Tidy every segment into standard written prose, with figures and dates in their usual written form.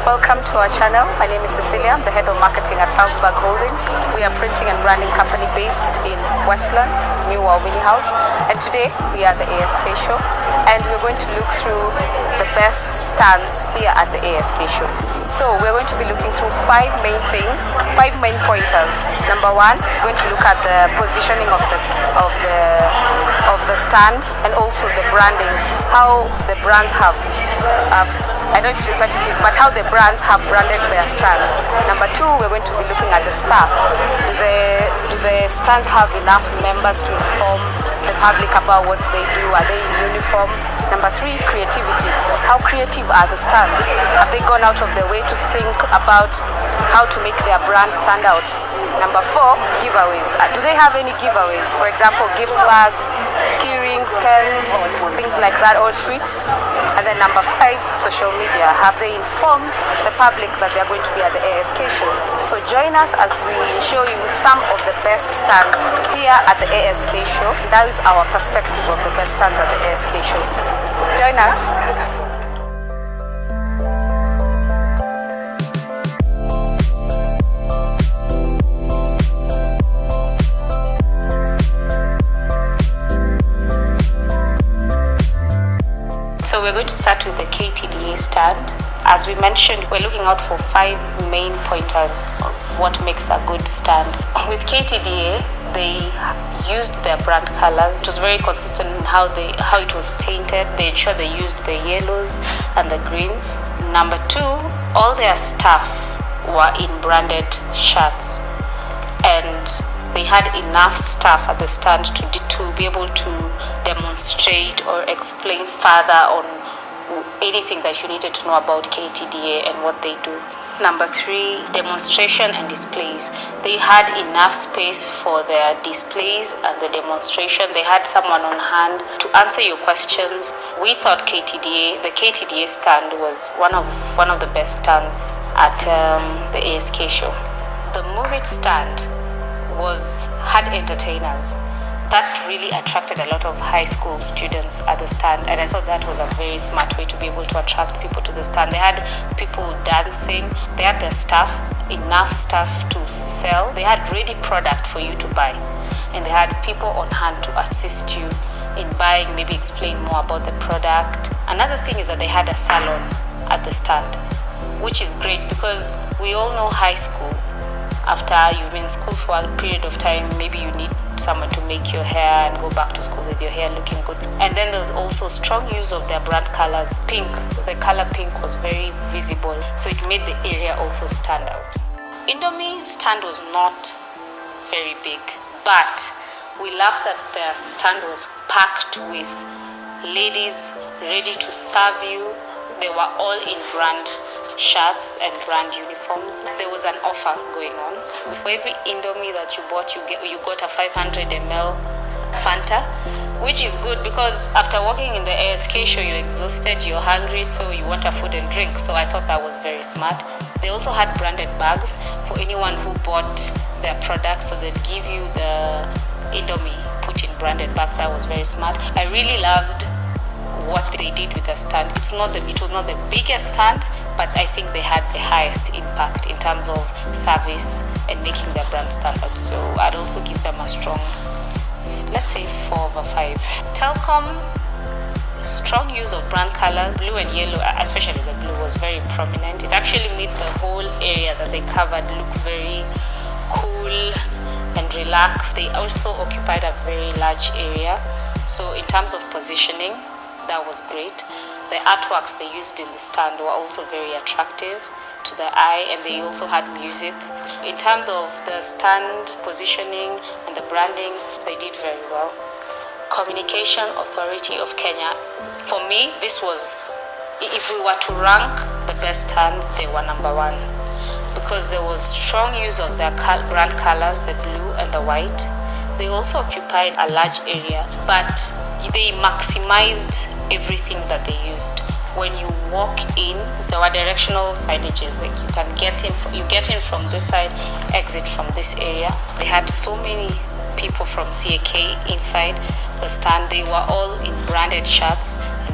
Welcome to our channel. My name is Cecilia. I'm the head of marketing at Salzburg Holdings. We are a printing and branding company based in Westlands, New Albany House. And today we are at the ASK show, and we're going to look through the best stands here at the ASK show. So we're going to be looking through five main pointers. Number one, we're going to look at the positioning of the stand, and also the branding, how the brands have I know it's repetitive, but how the brands have branded their stands. Number two, we're going to be looking at the staff. Do the stands have enough members to inform the public about what they do? Are they in uniform? Number three, creativity. How creative are the stands? Have they gone out of their way to think about how to make their brand stand out? Number four, giveaways. Do they have any giveaways? For example, gift bags, key rings, pens, things like that, or sweets. And then number five, social media. Have they informed the public that they're going to be at the ASK show? So join us as we show you some of the best stands here at the ASK show. That is our perspective of the best stands at the ASK show. Join us. So we're going to start with the KTDA stand. As we mentioned, we're looking out for five main pointers of what makes a good stand. With KTDA, they used their brand colors. It was very consistent in how it was painted. They ensured they used the yellows and the greens. Number two, all their staff were in branded shirts, and they had enough staff at the stand to be able to demonstrate or explain further on anything that you needed to know about KTDA and what they do. Number three, demonstration and displays. They had enough space for their displays and the demonstration. They had someone on hand to answer your questions. We thought the KTDA stand was one of the best stands at the ASK show. The Move It stand had entertainers. That really attracted a lot of high school students at the stand, and I thought that was a very smart way to be able to attract people to the stand. They had people dancing, they had enough stuff to sell, they had ready product for you to buy, and they had people on hand to assist you in buying, maybe explain more about the product. Another thing is that they had a salon at the stand, which is great because we all know high school. After you've been in school for a period of time, maybe you need someone to make your hair and go back to school with your hair looking good. And then there's also strong use of their brand colors. Pink, the color pink was very visible, so it made the area also stand out. Indomie's stand was not very big, but we loved that their stand was packed with ladies ready to serve you. They were all in brand shirts and brand uniforms. There was an offer going on. For every Indomie that you bought, you got a 500 ml Fanta, which is good because after working in the ASK show, you're exhausted, you're hungry, so you want a food and drink. So I thought that was very smart. They also had branded bags for anyone who bought their products, so they'd give you the Indomie put in branded bags. That was very smart. I really loved what they did with the stand. It was not the biggest stand, but I think they had the highest impact in terms of service and making their brand stand out. So I'd also give them a strong, let's say 4/5. Telkom, strong use of brand colors, blue and yellow, especially the blue was very prominent. It actually made the whole area that they covered look very cool and relaxed. They also occupied a very large area. So in terms of positioning, that was great. The artworks they used in the stand were also very attractive to the eye, and they also had music. In terms of the stand positioning and the branding, they did very well. Communication Authority of Kenya, for me, this was, if we were to rank the best stands, they were number one, because there was strong use of their brand colors, the blue and the white. They also occupied a large area, but they maximized everything that they used. When you walk in, there were directional signages, like you get in from this side, exit from this area. They had so many people from CAK inside the stand. They were all in branded shirts,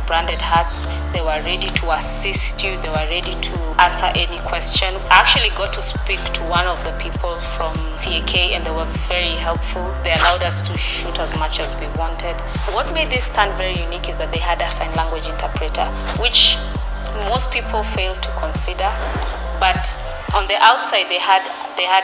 branded hats. They were ready to assist you. They were ready to answer any question. I actually got to speak to one of the people from CAK and they were very helpful. They allowed us to shoot as much as we wanted. What made this stand very unique is that they had a sign language interpreter, which most people fail to consider. But on the outside, they had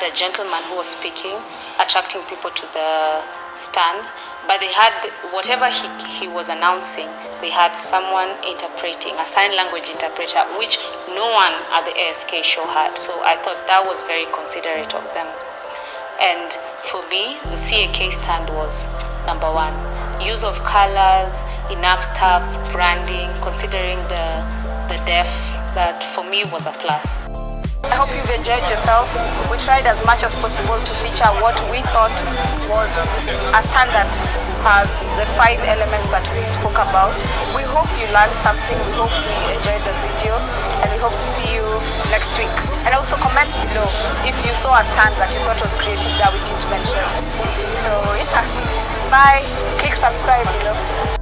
a gentleman who was speaking, attracting people to the stand. But they had, whatever he was announcing, they had someone interpreting, a sign language interpreter, which no one at the ASK show had. So I thought that was very considerate of them. And for me, the CAK stand was number one. Use of colors, enough stuff, branding, considering the deaf, that for me was a plus. I hope you've enjoyed yourself. We tried as much as possible to feature what we thought was a stand that has the 5 elements that we spoke about. We hope you learned something. We hope you enjoyed the video, and we hope to see you next week. And also comment below if you saw a stand that you thought was creative that we didn't mention. So yeah, bye. Click subscribe below.